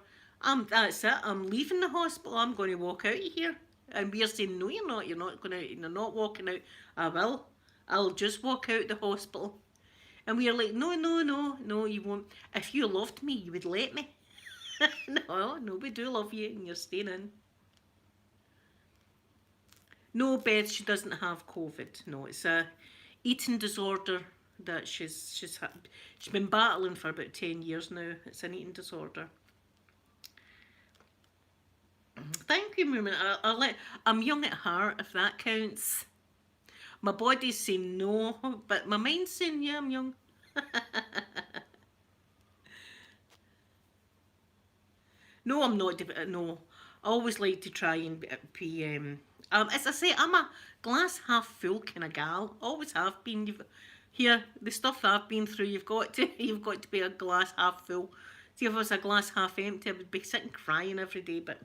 that's it, I'm leaving the hospital, I'm going to walk out of here. And we're saying, no, you're not going to, you're not walking out. I will. I'll just walk out the hospital. And we are like, no, you won't. If you loved me, you would let me. No, we do love you and you're staying in. No, Beth, she doesn't have COVID. No, it's a eating disorder that she's been battling for about 10 years now. It's an eating disorder. Thank you, Moomin. I'm young at heart, if that counts. My body's saying no, but my mind's saying, yeah, I'm young. No, I'm not. No, I always like to try and be. As I say, I'm a glass half full kind of gal. Always have been. Here, the stuff that I've been through, you've got to be a glass half full. See, if I was a glass half empty, I would be sitting crying every day. But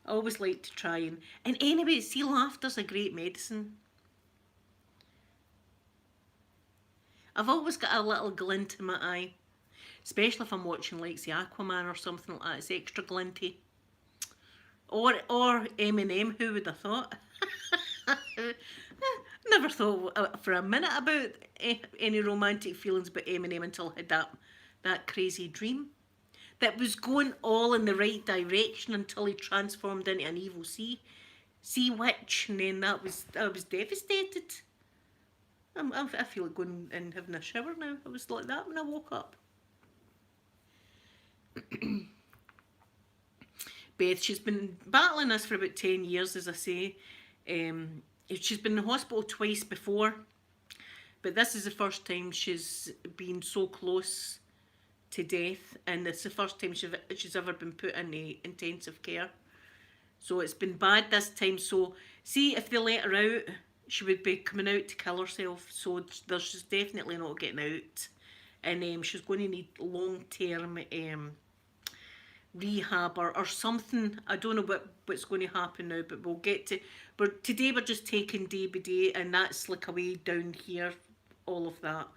I always like to try and anyway, see, laughter's a great medicine. I've always got a little glint in my eye. Especially if I'm watching like the Aquaman or something like that, it's extra glinty. Or Eminem, who would have thought? Never thought for a minute about any romantic feelings about Eminem until I had that crazy dream. That was going all in the right direction until he transformed into an evil sea witch, and then I was devastated. I feel like going and having a shower now. I was like that when I woke up. Beth, she's been battling this for about 10 years, as I say. She's been in the hospital twice before, but this is the first time she's been so close to death, and it's the first time she's ever been put in intensive care. So it's been bad this time. So see, if they let her out, she would be coming out to kill herself. So she's definitely not getting out, and she's going to need long-term rehab or something. I don't know what's going to happen now, but we'll get to. But today we're just taking day by day, and that's like a way down here, all of that.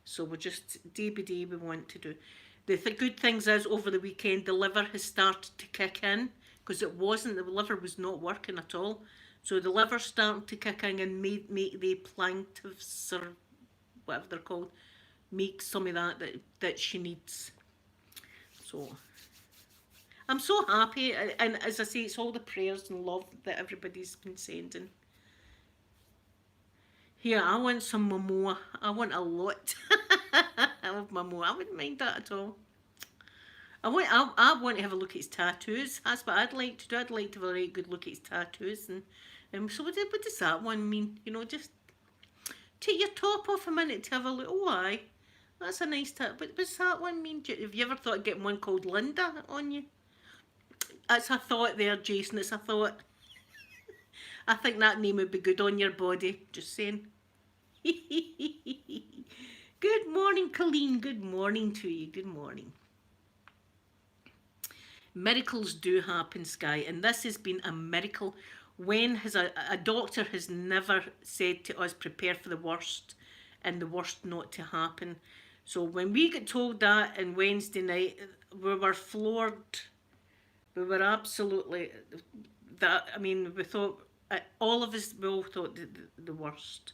So we're just day by day we want to do. The good things is over the weekend the liver has started to kick in because it wasn't, the liver was not working at all. So the liver's starting to kick in and make the plaintiffs or whatever they're called, make some of that she needs. So I'm so happy, and as I say, it's all the prayers and love that everybody's been sending. Here, I want some Momoa. I want a lot of Momoa. I wouldn't mind that at all. I want to have a look at his tattoos. That's what I'd like to do. I'd like to have a right good look at his tattoos. And so what does that one mean? You know, just take your top off a minute to have a look. Oh, aye. That's a nice tattoo. But what's that one mean? Have you ever thought of getting one called Linda on you? That's a thought there, Jason. It's a thought. I think that name would be good on your body. Just saying. Good morning, Colleen. Good morning to you. Good morning. Miracles do happen, Sky, and this has been a miracle. When has a doctor has never said to us, prepare for the worst and the worst not to happen. So when we got told that on Wednesday night, we were floored. We were absolutely, that, I mean, we thought, all of us, we all thought the worst.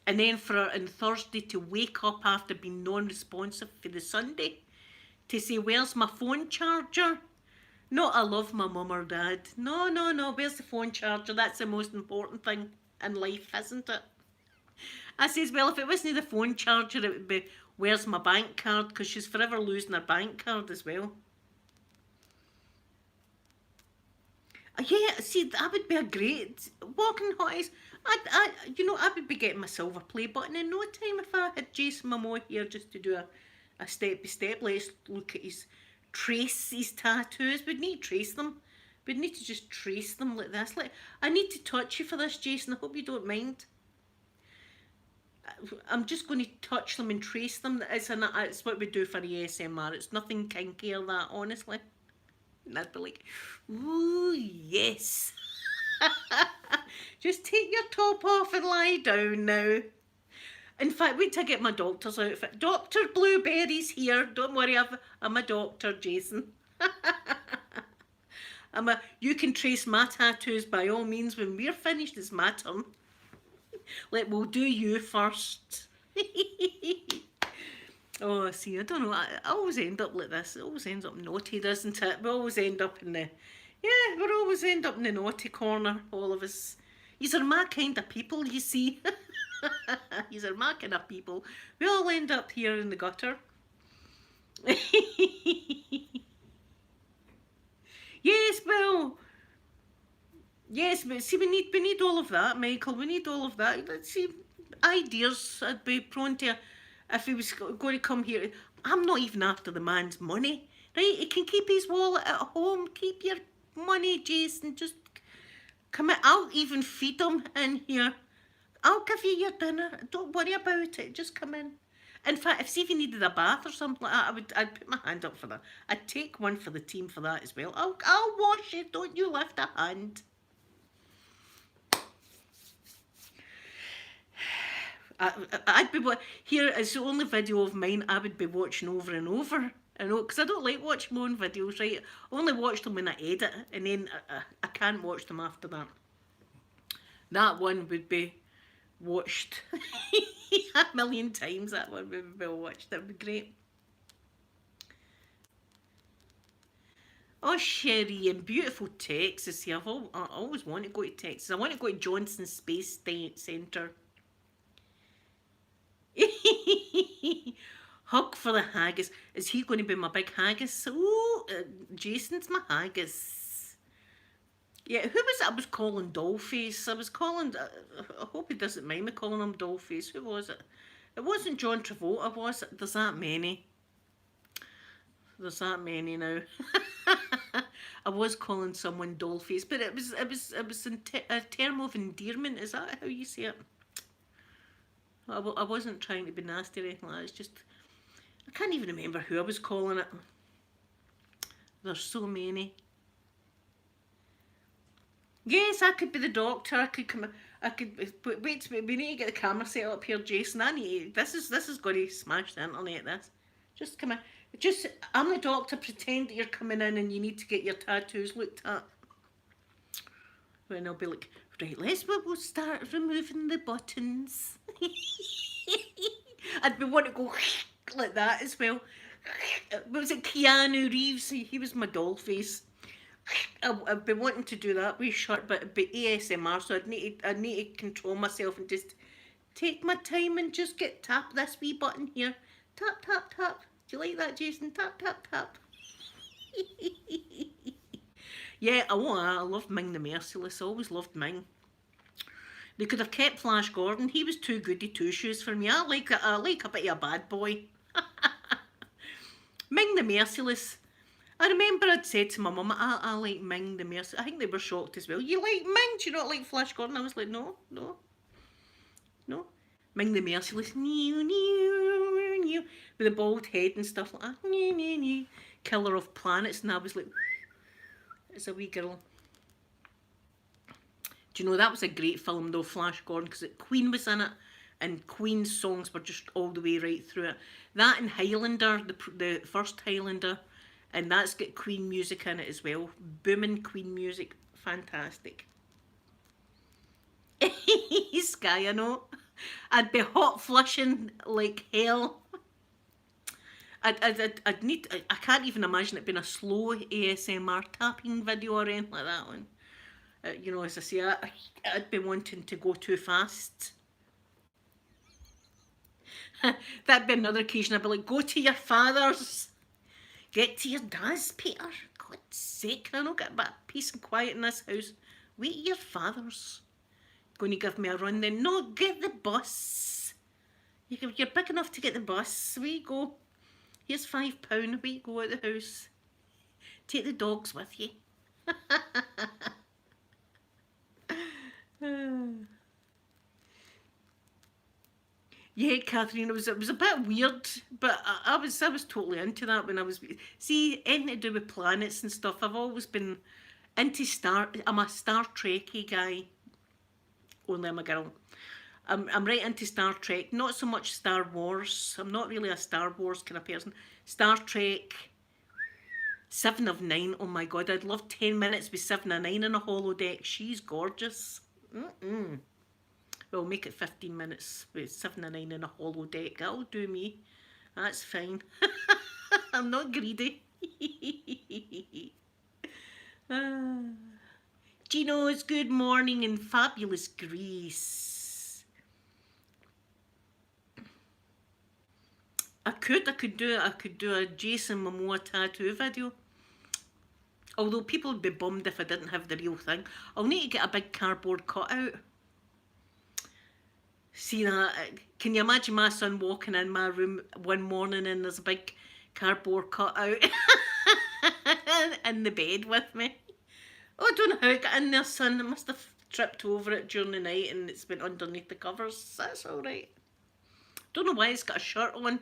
And then on Thursday to wake up after being non-responsive for the Sunday, to say, where's my phone charger? No, I love my mum or dad. No, where's the phone charger? That's the most important thing in life, isn't it? I says, well, if it wasn't the phone charger, it would be, where's my bank card? Because she's forever losing her bank card as well. Yeah, see, that would be a great walking hotties. I would be getting my silver play button in no time if I had Jason Momoa here just to do a step by step. Let's look at trace his tattoos. We'd need to trace them. We'd need to just trace them like this. Like, I need to touch you for this, Jason. I hope you don't mind. I'm just going to touch them and trace them. It's what we do for ASMR. It's nothing kinky or that, honestly. And I'd be like, ooh, yes. Just take your top off and lie down now. In fact, wait till I get my doctor's outfit. Dr. Blueberry's here. Don't worry, I'm a doctor, Jason. You can trace my tattoos by all means. When we're finished, it's my turn. We'll do you first. Oh, see, I don't know. I always end up like this. It always ends up naughty, doesn't it? We always end up in the... Yeah, we always end up in the naughty corner, all of us. These are my kind of people, you see. These are my kind of people. We all end up here in the gutter. Yes, well... Yes, but see, we need all of that, Michael. We need all of that. Let's see, ideas. I'd be prone to... If he was going to come here, I'm not even after the man's money, right? He can keep his wallet at home. Keep your money, Jason. Just come in. I'll even feed him in here. I'll give you your dinner. Don't worry about it. Just come in. In fact, if he needed a bath or something like that, I'd put my hand up for that. I'd take one for the team for that as well. I'll wash it. Don't you lift a hand. I'd be here is the only video of mine I would be watching over and over. I know, because I don't like watching my own videos, right? I only watch them when I edit, and then I can't watch them after that. That one would be watched a million times. That one would be watched. That would be great. Oh, Sherry, in beautiful Texas here. I always want to go to Texas. I want to go to Johnson Space Center. Hug for the haggis. Is he going to be my big haggis? Oh, Jason's my haggis. Yeah, who was it I was calling Dollface? I was calling... I hope he doesn't mind me calling him Dollface. Who was it? It wasn't John Travolta, was it? There's that many. There's that many now. I was calling someone Dollface, but it was in a term of endearment. Is that how you say it? I wasn't trying to be nasty or anything like that. It's just, I can't even remember who I was calling it. There's so many. Yes, I could be the doctor. I I could wait. We need to get the camera set up here, Jason. I need this is going to smash the internet. This, just come in. Just I'm the doctor. Pretend that you're coming in and you need to get your tattoos looked at. Then I'll be like, right, we'll start removing the buttons. I'd be want to go like that as well. Was it Keanu Reeves? He was my doll face. I've been wanting to do that wee short bit ASMR, so I'd need to control myself and just take my time and just tap this wee button here. Tap, tap, tap. Do you like that, Jason? Tap, tap, tap. Yeah, I love Ming the Merciless. I always loved Ming. They could have kept Flash Gordon. He was too goody two shoes for me. I like a bit of a bad boy. Ming the Merciless. I remember I'd said to my mum, I like Ming the Merciless. I think they were shocked as well. You like Ming? Do you not like Flash Gordon? I was like, no. Ming the Merciless. With the bald head and stuff like that. Killer of planets. And I was like, it's a wee girl. Do you know, that was a great film though, Flash Gordon, because Queen was in it, and Queen's songs were just all the way right through it. That and Highlander, the first Highlander, and that's got Queen music in it as well. Booming Queen music, fantastic. Sky, I know. I'd be hot flushing like hell. I'd need. I can't even imagine it being a slow ASMR tapping video or anything like that one. You know, as I say, I'd be wanting to go too fast. That'd be another occasion. I'd be like, go to your father's. Get to your dad's, Peter. God's sake, can I not get a bit of peace and quiet in this house? Wait at your father's. Going to give me a run then? No, get the bus. You're big enough to get the bus. Away you go. Here's £5. Away you go out the house. Take the dogs with you. Yeah, Catherine, it was a bit weird, but I was totally into that when I was. See, anything to do with planets and stuff. I've always been into I'm a Star Trekky guy. Only I'm a girl. I'm right into Star Trek. Not so much Star Wars. I'm not really a Star Wars kind of person. Star Trek. 7 of 9. Oh my god, I'd love 10 minutes with 7 of 9 in a holodeck. She's gorgeous. Well, make it 15 minutes with 7 of 9 in a holodeck. That'll do me. That's fine. I'm not greedy. Gino's good morning in fabulous Greece. I could do a Jason Momoa tattoo video. Although people would be bummed if I didn't have the real thing. I'll need to get a big cardboard cutout. See that? Can you imagine my son walking in my room one morning and there's a big cardboard cutout in the bed with me? Oh, I don't know how it got in there, son. I must have tripped over it during the night and it's been underneath the covers. That's alright. Don't know why it's got a shirt on.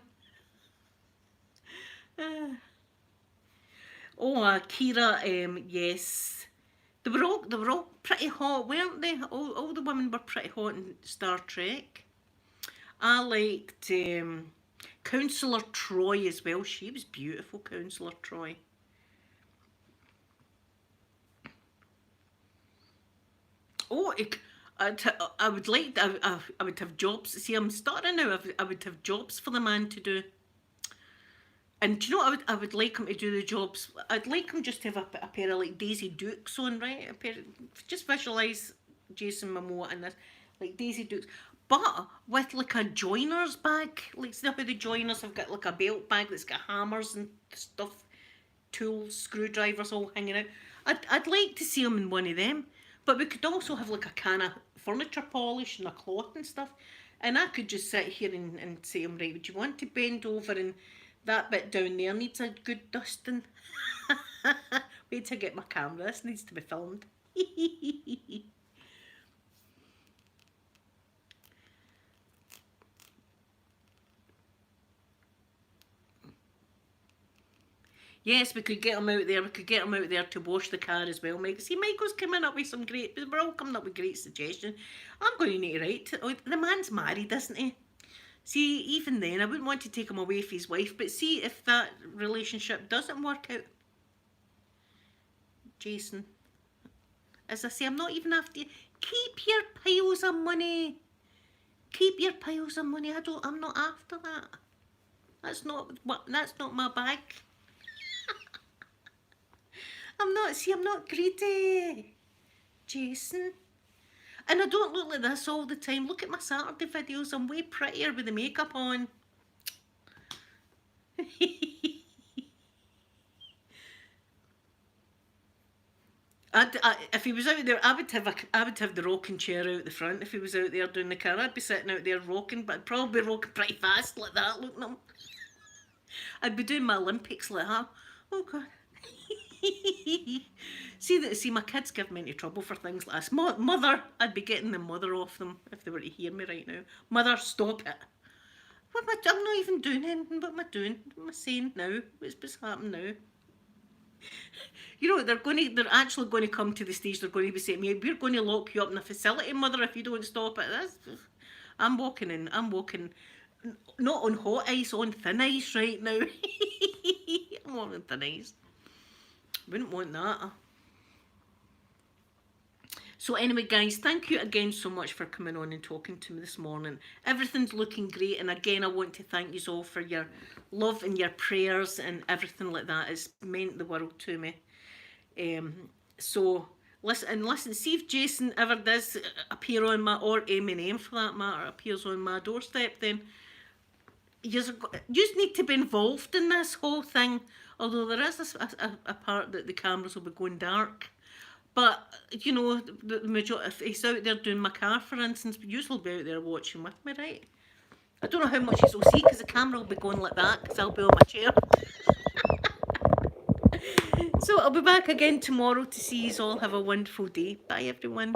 Kira, yes. They were all pretty hot, weren't they? All the women were pretty hot in Star Trek. I liked Councillor Troy as well. She was beautiful, Councillor Troy. Oh, I would like. I would have jobs. See, I'm starting now. I would have jobs for the man to do. And do you know what I would like him to do the jobs? I'd like him just to have a pair of like Daisy Dukes on, right? Just visualise Jason Momoa in this, like Daisy Dukes, but with like a joiner's bag. Like, see how the joiners have got like a belt bag that's got hammers and stuff, tools, screwdrivers all hanging out. I'd like to see him in one of them. But we could also have like a can of furniture polish and a cloth and stuff. And I could just sit here and say, right, would you want to bend over and that bit down there needs a good dusting. Wait till I get my camera. This needs to be filmed. Yes, we could get him out there. We could get him out there to wash the car as well, Mike. See, Michael's coming up with some great. We're all coming up with great suggestions. I'm going to need to write. Oh, the man's married, isn't he? See, even then, I wouldn't want to take him away from his wife. But see, if that relationship doesn't work out, Jason, as I say, I'm not even after you. Keep your piles of money. Keep your piles of money. I'm not after that. That's not what. That's not my bag. I'm not. See, I'm not greedy, Jason. And I don't look like this all the time. Look at my Saturday videos. I'm way prettier with the makeup on. If he was out there, I would have the rocking chair out the front. If he was out there doing the car, I'd be sitting out there rocking, but I'd probably be rocking pretty fast like that. Looking at him, I'd be doing my Olympics like that. Oh God. See, my kids give me into trouble for things like this. Mother, I'd be getting the mother off them if they were to hear me right now. Mother, stop it. I'm not even doing anything. What am I doing? What am I saying now? What's happening now? You know, they're actually going to come to the stage. They're going to be saying, "We're going to lock you up in a facility, mother, if you don't stop it." I'm walking in. I'm walking, not on hot ice, on thin ice right now. I'm on thin ice. Wouldn't want that. So anyway, guys, thank you again so much for coming on and talking to me this morning. Everything's looking great, and again, I want to thank you all for your love and your prayers and everything like that. It's meant the world to me. So listen. See if Jason ever does appear on my, or Eminem for that matter, appears on my doorstep. Then you just need to be involved in this whole thing. Although there is a part that the cameras will be going dark. But, you know, the majority, if he's out there doing my car, for instance, you'll be out there watching with me, right? I don't know how much you'll see because the camera will be going like that because I'll be on my chair. So I'll be back again tomorrow to see you all. Have a wonderful day. Bye, everyone.